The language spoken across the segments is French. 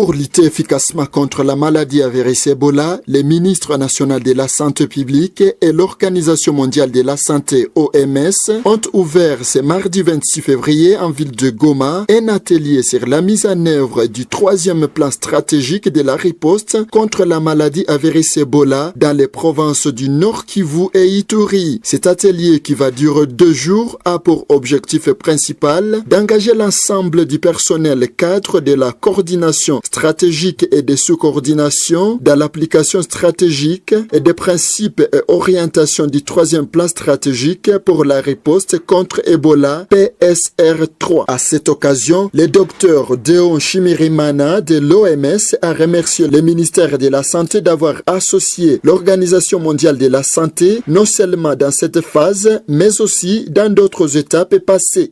Pour lutter efficacement contre la maladie à virus Ebola, les ministres nationaux de la santé publique et l'Organisation mondiale de la santé OMS ont ouvert ce mardi 26 février en ville de Goma un atelier sur la mise en œuvre du troisième plan stratégique de la riposte contre la maladie à virus Ebola dans les provinces du Nord Kivu et Ituri. Cet atelier qui va durer 2 jours a pour objectif principal d'engager l'ensemble du personnel cadre de la coordination stratégique et de sous-coordination dans l'application stratégique et des principes et orientations du troisième plan stratégique pour la riposte contre Ebola PSR3. À cette occasion, le docteur Deon Shimirimana de l'OMS a remercié le ministère de la Santé d'avoir associé l'Organisation mondiale de la santé non seulement dans cette phase, mais aussi dans d'autres étapes passées.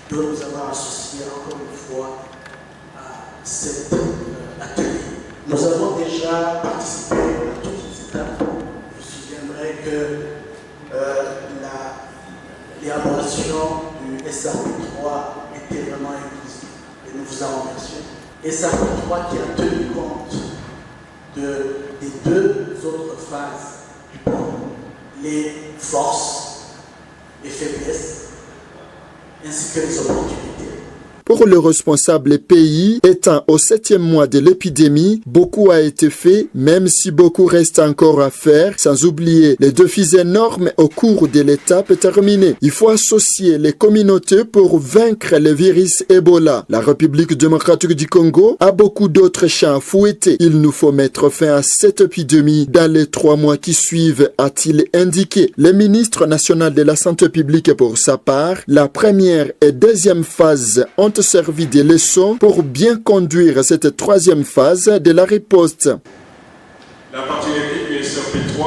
De nous avoir associés encore une fois à cet atelier. Nous avons déjà participé à toutes les étapes. Je me souviendrai que l'élaboration du SAP3 était vraiment inclusive et nous vous en remercions. SAP3 qui a tenu compte des 2 autres phases du plan, les forces et faiblesses, ainsi que les opportunités. Pour le responsable pays, étant au 7e mois de l'épidémie, beaucoup a été fait, même si beaucoup reste encore à faire, sans oublier les défis énormes au cours de l'étape terminée. Il faut associer les communautés pour vaincre le virus Ebola. La République démocratique du Congo a beaucoup d'autres champs à fouetter. Il nous faut mettre fin à cette épidémie dans les 3 mois qui suivent, a-t-il indiqué. Le ministre national de la santé publique, pour sa part, la première et deuxième phase ont servi de leçons pour bien conduire cette troisième phase de la riposte. La particularité du SRP3,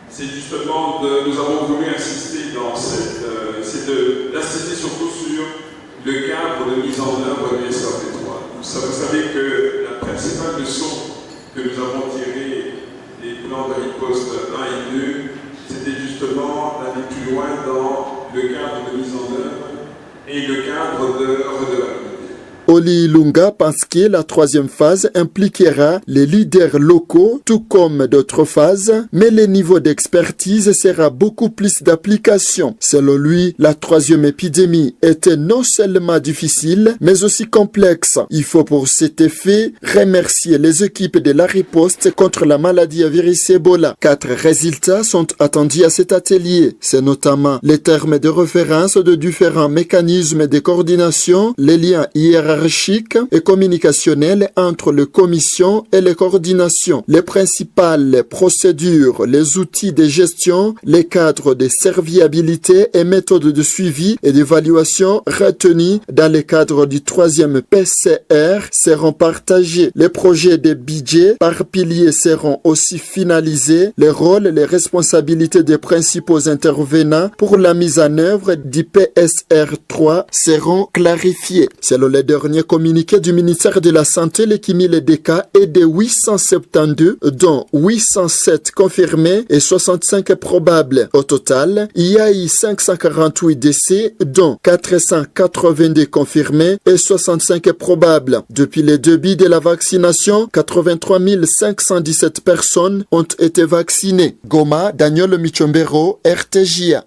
c'est justement nous avons voulu insister dans c'est d'insister surtout sur le cadre de mise en œuvre du SRP3. Vous savez que la principale leçon que nous avons tirée des plans de riposte 1 et 2, c'était justement d'aller plus loin dans le cadre de mise en œuvre et le cadre de redevabilité. Oli Ilunga pense que la troisième phase impliquera les leaders locaux, tout comme d'autres phases, mais le niveau d'expertise sera beaucoup plus d'application. Selon lui, la troisième épidémie était non seulement difficile, mais aussi complexe. Il faut pour cet effet remercier les équipes de la riposte contre la maladie à virus Ebola. 4 résultats sont attendus à cet atelier. C'est notamment les termes de référence de différents mécanismes de coordination, les liens hiérarchiques et communicationnel entre les commissions et les coordinations, les principales procédures, les outils de gestion, les cadres de serviabilité et méthodes de suivi et d'évaluation retenus dans le cadre du troisième PCR seront partagés. Les projets de budget par pilier seront aussi finalisés. Les rôles et les responsabilités des principaux intervenants pour la mise en œuvre du PSR3 seront clarifiés. Selon le dernier communiqué du ministère de la Santé, le cumul des cas est de 872, dont 807 confirmés et 65 probables. Au total, il y a eu 548 décès, dont 482 confirmés et 65 probables. Depuis le début de la vaccination, 83 517 personnes ont été vaccinées. Goma, Daniel Michombero, RTJA.